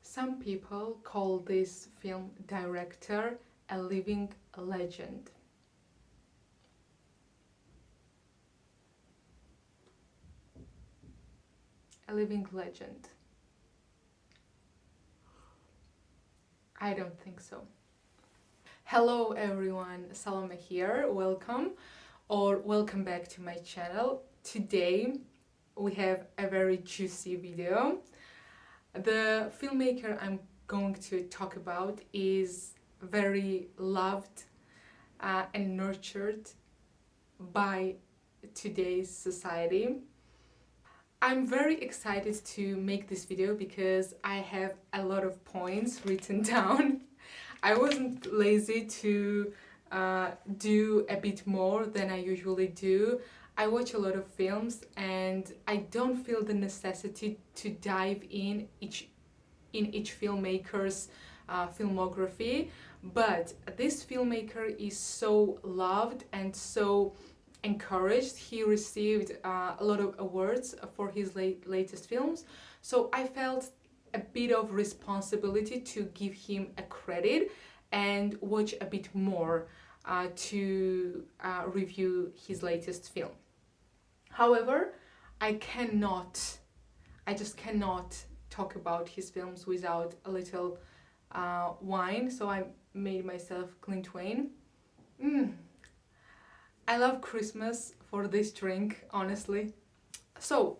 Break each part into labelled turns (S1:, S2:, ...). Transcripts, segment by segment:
S1: Some people call this film director a living legend. A living legend. I don't think so. Hello everyone, Salome here. Welcome or welcome back to my channel. Today we have a very juicy video. The filmmaker I'm going to talk about is very loved and nurtured by today's society. I'm very excited to make this video because I have a lot of points written down. I wasn't lazy to do a bit more than I usually do. I watch a lot of films and I don't feel the necessity to dive in each filmmaker's filmography, but this filmmaker is so loved and so encouraged. He received a lot of awards for his latest films, so I felt a bit of responsibility to give him a credit and watch a bit more to review his latest film. However, I just cannot talk about his films without a little wine, so I made myself clean twain. I love Christmas for this drink, honestly. So,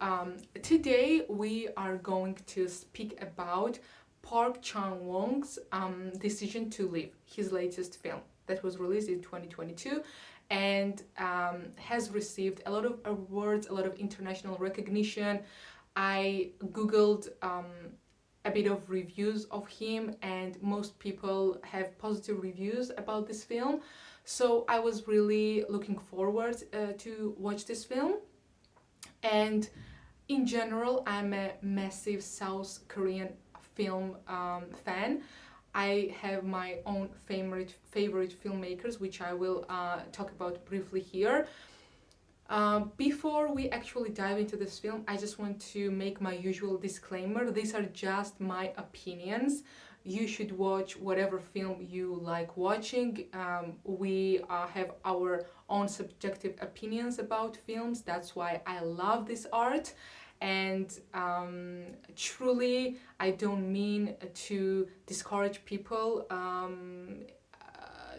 S1: today we are going to speak about Park Chan-wook's Decision to Live, his latest film that was released in 2022 and has received a lot of awards, a lot of international recognition. I googled a bit of reviews of him and most people have positive reviews about this film. So I was really looking forward to watch this film. And in general, I'm a massive South Korean film fan. I have my own favorite filmmakers, which I will talk about briefly here. Before we actually dive into this film, I just want to make my usual disclaimer. These are just my opinions. You should watch whatever film you like watching. We have our own subjective opinions about films. That's why I love this art. And truly, I don't mean to discourage people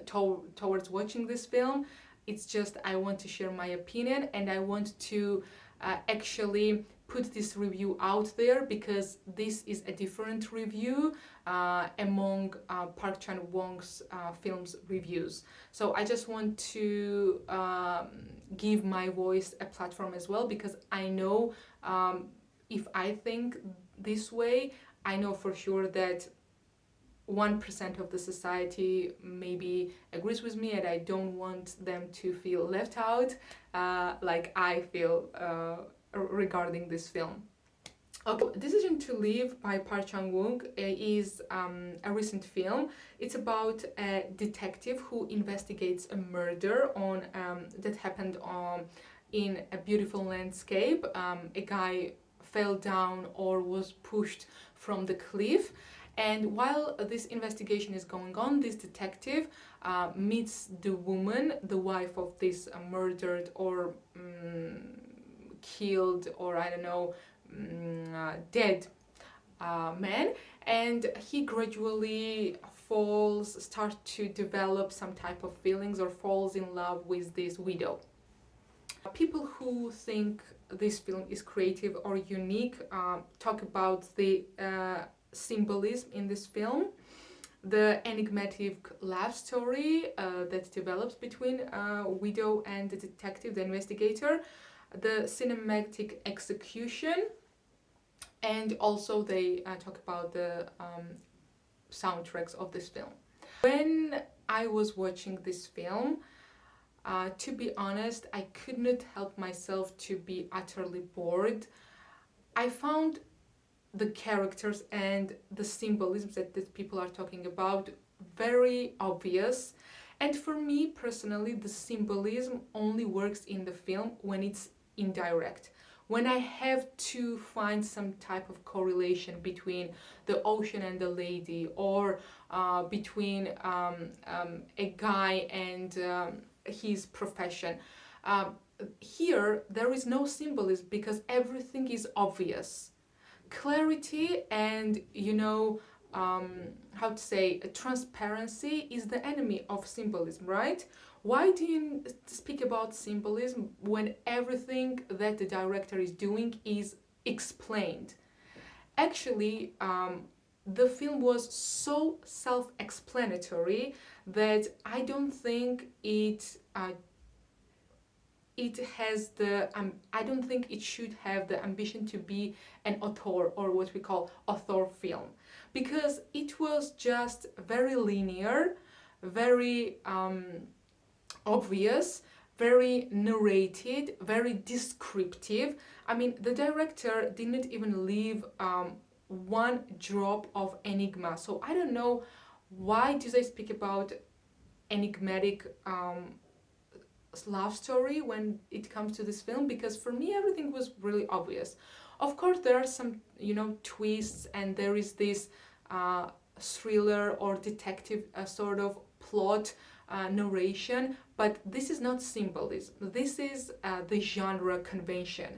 S1: towards watching this film. It's just I want to share my opinion and I want to actually put this review out there because this is a different review among Park Chan-wook's films reviews. So I just want to give my voice a platform as well because I know if I think this way, I know for sure that 1% of the society maybe agrees with me and I don't want them to feel left out like I feel regarding this film. Okay, Decision to Live by Park Chan-wook is a recent film. It's about a detective who investigates a murder that happened in a beautiful landscape. A guy fell down or was pushed from the cliff. And while this investigation is going on, this detective meets the woman, the wife of this murdered or killed or I don't know, dead man, and he gradually starts to develop some type of feelings or falls in love with this widow. People who think this film is creative or unique talk about the symbolism in this film, the enigmatic love story that develops between widow and the detective, the investigator, the cinematic execution, and also they talk about the soundtracks of this film. When I was watching this film, to be honest, I could not help myself to be utterly bored. I found the characters and the symbolisms that people are talking about very obvious, and for me personally the symbolism only works in the film when it's indirect, when I have to find some type of correlation between the ocean and the lady, or between a guy and his profession. Here, there is no symbolism because everything is obvious. Clarity and, how to say, transparency is the enemy of symbolism, right? Why do you speak about symbolism when everything that the director is doing is explained? Actually, the film was so self-explanatory that I don't think I don't think it should have the ambition to be an auteur, or what we call auteur film, because it was just very linear, very obvious, very narrated, very descriptive. I mean, the director didn't even leave one drop of enigma. So I don't know why do they speak about enigmatic love story when it comes to this film, because for me everything was really obvious. Of course, there are some, twists, and there is this thriller or detective sort of plot narration, but this is not symbolism. This is the genre convention.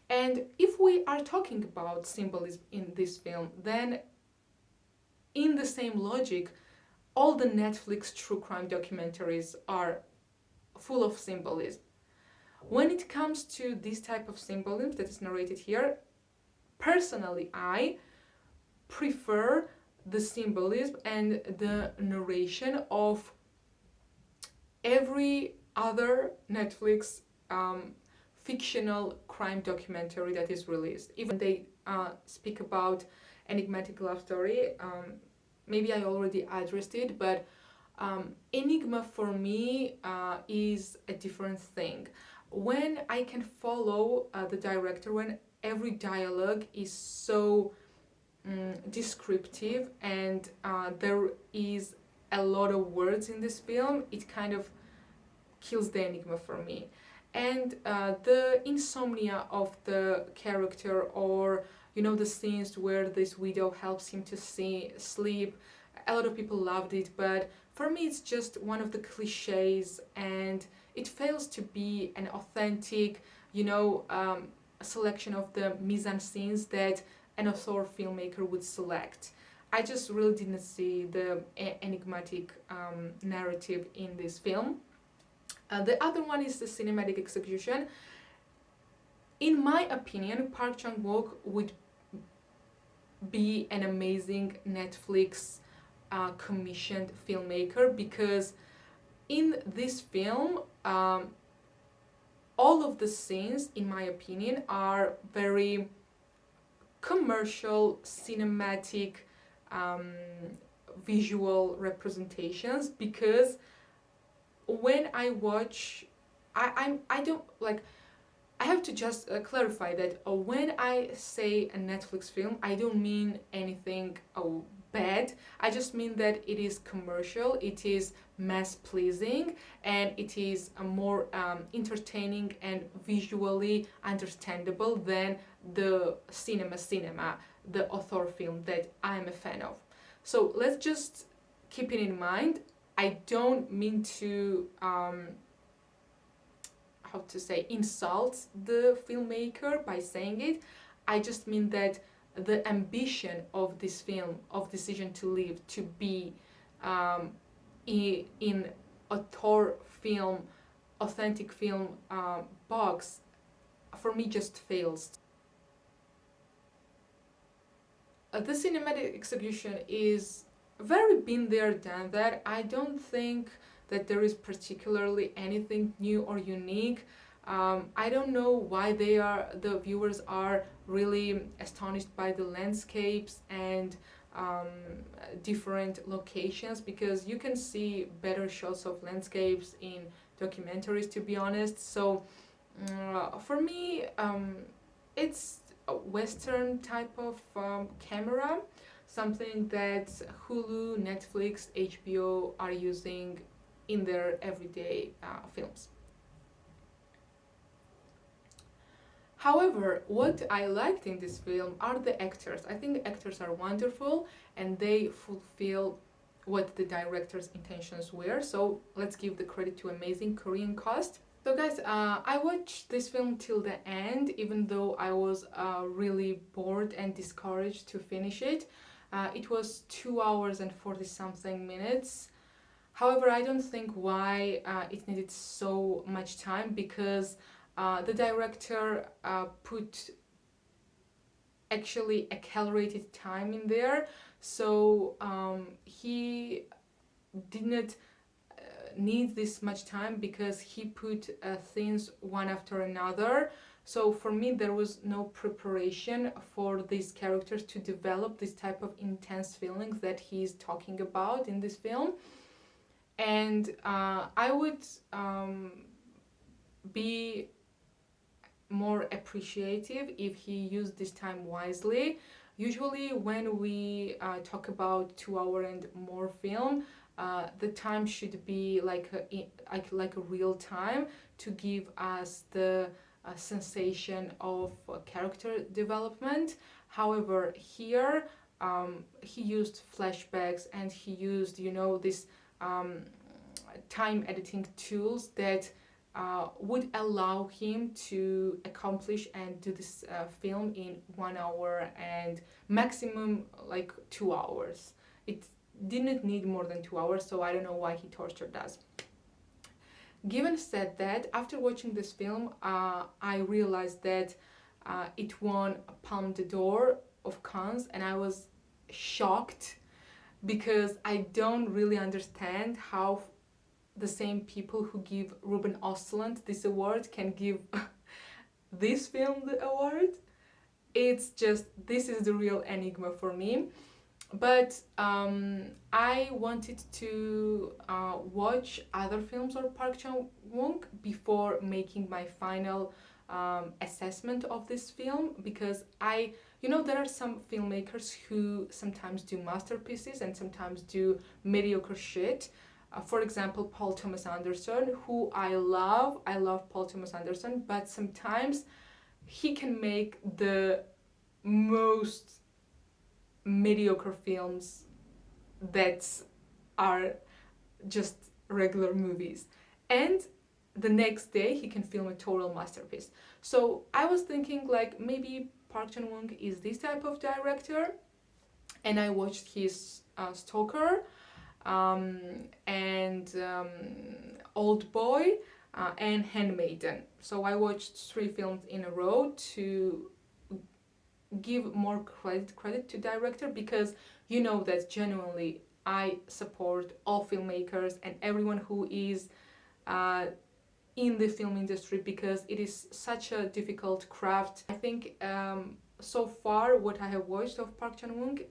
S1: And if we are talking about symbolism in this film, then in the same logic, all the Netflix true crime documentaries are full of symbolism. When it comes to this type of symbolism that is narrated here, personally, I prefer the symbolism and the narration of every other Netflix fictional crime documentary that is released. Even they speak about enigmatic love story, maybe I already addressed it, but enigma for me is a different thing. When I can follow the director, when every dialogue is so descriptive, and there is a lot of words in this film, it kind of kills the enigma for me. And the insomnia of the character, or the scenes where this widow helps him to sleep, a lot of people loved it, but for me it's just one of the cliches, and it fails to be an authentic, selection of the mise-en-scenes that an author filmmaker would select. I just really didn't see the enigmatic narrative in this film. The other one is the cinematic execution. In my opinion, Park Chan-wook would be an amazing Netflix commissioned filmmaker, because in this film, all of the scenes, in my opinion, are very commercial, cinematic, visual representations. Because when I watch, I don't like. I have to just clarify that when I say a Netflix film, I don't mean anything bad. I just mean that it is commercial, it is mass pleasing, and it is more entertaining and visually understandable than the cinema, the author film that I'm a fan of. So let's just keep it in mind. I don't mean to insult the filmmaker by saying it. I just mean that the ambition of this film, of Decision to Live, to be in auteur film, authentic film box, for me just fails. The cinematic execution is very been there, done that. I don't think that there is particularly anything new or unique. I don't know why the viewers are really astonished by the landscapes and different locations, because you can see better shots of landscapes in documentaries, to be honest. So for me, it's a Western type of camera, something that Hulu, Netflix, HBO are using in their everyday films. However, what I liked in this film are the actors. I think the actors are wonderful and they fulfill what the director's intentions were. So let's give the credit to amazing Korean cast. So guys, I watched this film till the end, even though I was really bored and discouraged to finish it. It was 2 hours and 40 something minutes. However, I don't think why it needed so much time, because the director put actually accelerated time in there, so he didn't need this much time because he put things one after another. So for me, there was no preparation for these characters to develop this type of intense feelings that he's talking about in this film. And I would be more appreciative if he used this time wisely. Usually when we talk about 2 hour and more film, the time should be like a real time to give us the sensation of character development. However, here he used flashbacks and he used, you know, this time editing tools that would allow him to accomplish and do this film in 1 hour and maximum like 2 hours. It didn't need more than 2 hours, so I don't know why he tortured us. Given said that, after watching this film, I realized that it won a Palme d'Or of Cannes, and I was shocked because I don't really understand how the same people who give Ruben Östlund this award can give this film the award. It's just, this is the real enigma for me. But I wanted to watch other films of Park Chan-wook before making my final assessment of this film, because you know, there are some filmmakers who sometimes do masterpieces and sometimes do mediocre shit. For example, Paul Thomas Anderson, who I love Paul Thomas Anderson, but sometimes he can make the most mediocre films that are just regular movies, and the next day he can film a total masterpiece. So I was thinking like maybe Park Chan-wook is this type of director, and I watched his Stoker and Oldboy and Handmaiden. So I watched 3 films in a row to give more credit to director, because you know that genuinely I support all filmmakers and everyone who is in the film industry, because it is such a difficult craft. I think so far what I have watched of Park Chan-wook,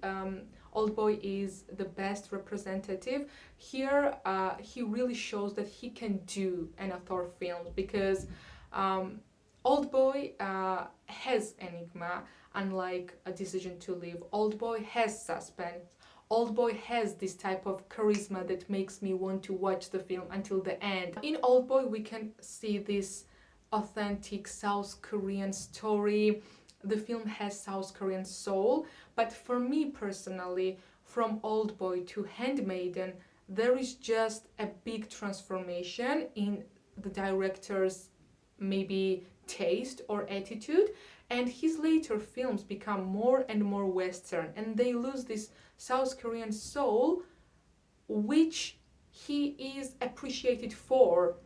S1: Oldboy is the best representative. Here he really shows that he can do an author film, because Oldboy has enigma, unlike A Decision to Live. Oldboy has suspense. Oldboy has this type of charisma that makes me want to watch the film until the end. In Oldboy we can see this authentic South Korean story. The film has South Korean soul, but for me personally, from Oldboy to Handmaiden, there is just a big transformation in the director's maybe taste or attitude, and his later films become more and more Western, and they lose this South Korean soul, which he is appreciated for.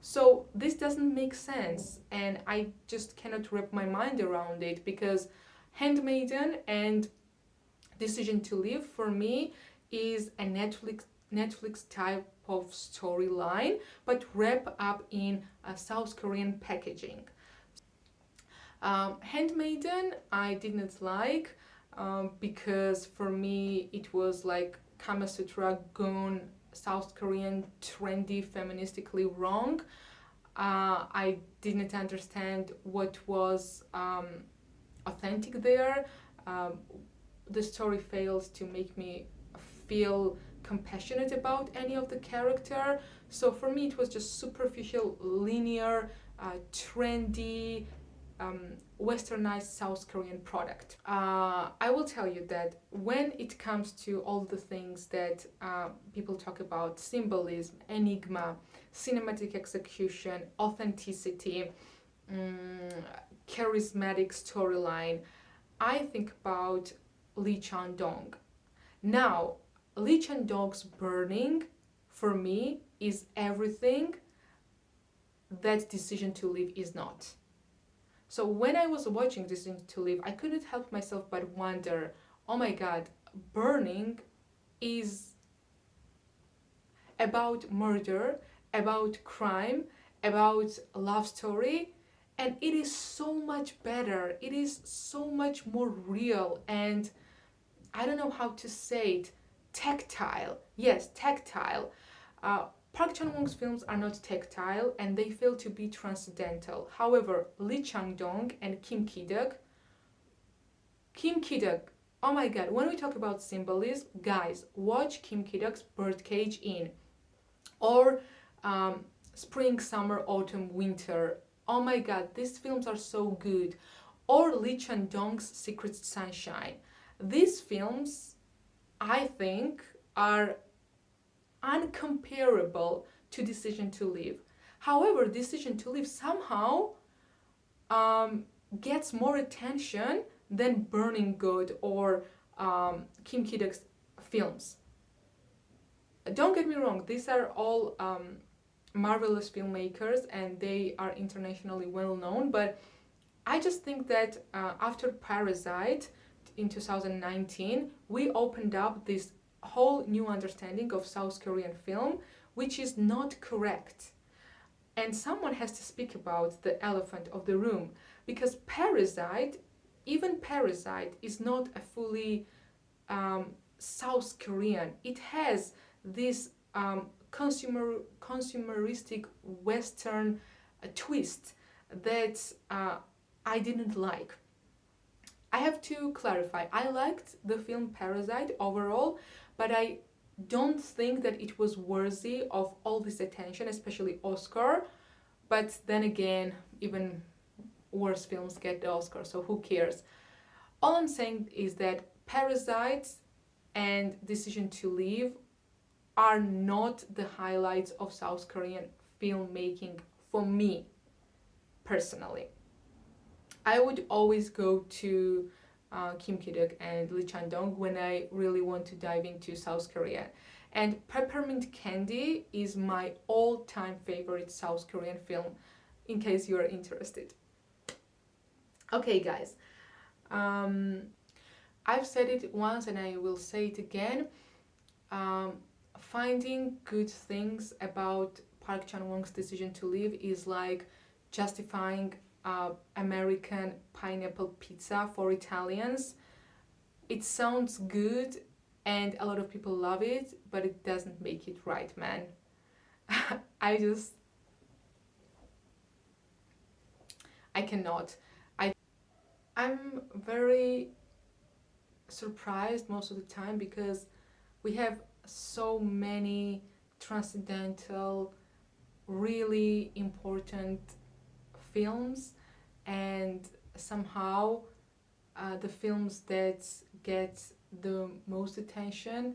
S1: So this doesn't make sense, and I just cannot wrap my mind around it, because Handmaiden and Decision to Live for me is a Netflix type of storyline, but wrap up in a South Korean packaging. Handmaiden I did not like because for me it was like Kama Sutra gone South Korean, trendy, feministically wrong. I didn't understand what was authentic there. The story fails to make me feel compassionate about any of the character. So for me it was just superficial, linear, trendy, westernized South Korean product. I will tell you that when it comes to all the things that people talk about, symbolism, enigma, cinematic execution, authenticity, charismatic storyline, I think about Lee Chan-dong. Now, Lee Chan-dong's Burning, for me, is everything that Decision to Live is not. So when I was watching Decision to Live, I couldn't help myself but wonder, oh my god, Burning is about murder, about crime, about love story, and it is so much better. It is so much more real and, I don't know how to say it, tactile. Yes, tactile. Park Chan-wook's films are not tactile and they fail to be transcendental. However, Lee Chang-dong and Kim Ki-duk, oh my god, when we talk about symbolism, guys, watch Kim Ki-duk's Birdcage Inn or Spring, Summer, Autumn, Winter. Oh my god, these films are so good. Or Lee Chan-dong's Secret Sunshine. These films, I think, are uncomparable to Decision to Live. However, Decision to Live somehow gets more attention than Burning Good or Kim Ki-duk's films. Don't get me wrong, these are all marvelous filmmakers and they are internationally well known, but I just think that after Parasite in 2019, we opened up this whole new understanding of South Korean film, which is not correct. And someone has to speak about the elephant of the room, because Parasite, even Parasite, is not a fully South Korean. It has this consumeristic Western twist that I didn't like. I have to clarify, I liked the film Parasite overall, but I don't think that it was worthy of all this attention, especially Oscar. But then again, even worse films get the Oscar, so who cares? All I'm saying is that Parasite and Decision to Live are not the highlights of South Korean filmmaking for me, personally. I would always go to Kim Ki-duk and Lee Chan-dong when I really want to dive into South Korea. And Peppermint Candy is my all-time favorite South Korean film, in case you are interested. Okay, guys. I've said it once and I will say it again. Finding good things about Park Chan-wook's Decision to Live is like justifying American pineapple pizza for Italians. It sounds good and a lot of people love it, but it doesn't make it right, man. I cannot. I'm very surprised most of the time because we have so many transcendental, really important films, and somehow the films that get the most attention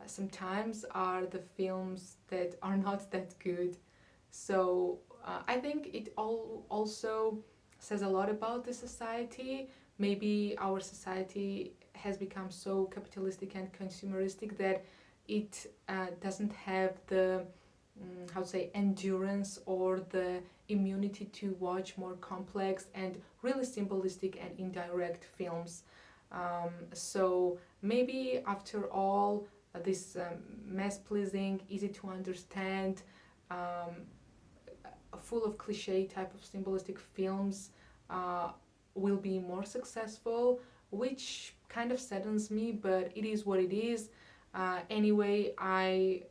S1: sometimes are the films that are not that good. So I think it also says a lot about the society. Maybe our society has become so capitalistic and consumeristic that it doesn't have the endurance or the immunity to watch more complex and really symbolistic and indirect films. So maybe after all, this mass-pleasing, easy to understand, full of cliche type of symbolistic films will be more successful, which kind of saddens me, but it is what it is. Anyway, I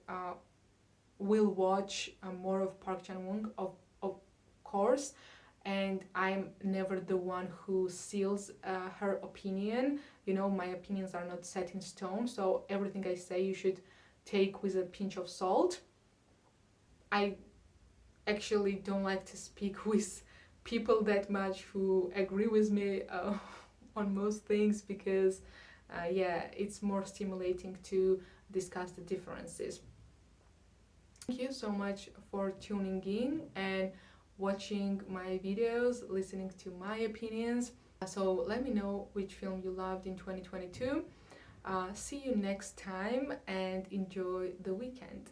S1: will watch more of Park Chan-wook, of course, and I'm never the one who seals her opinion. You know, my opinions are not set in stone, so everything I say you should take with a pinch of salt. I actually don't like to speak with people that much who agree with me on most things, because yeah, it's more stimulating to discuss the differences. Thank you so much for tuning in and watching my videos, listening to my opinions. So let me know which film you loved in 2022. See you next time and enjoy the weekend.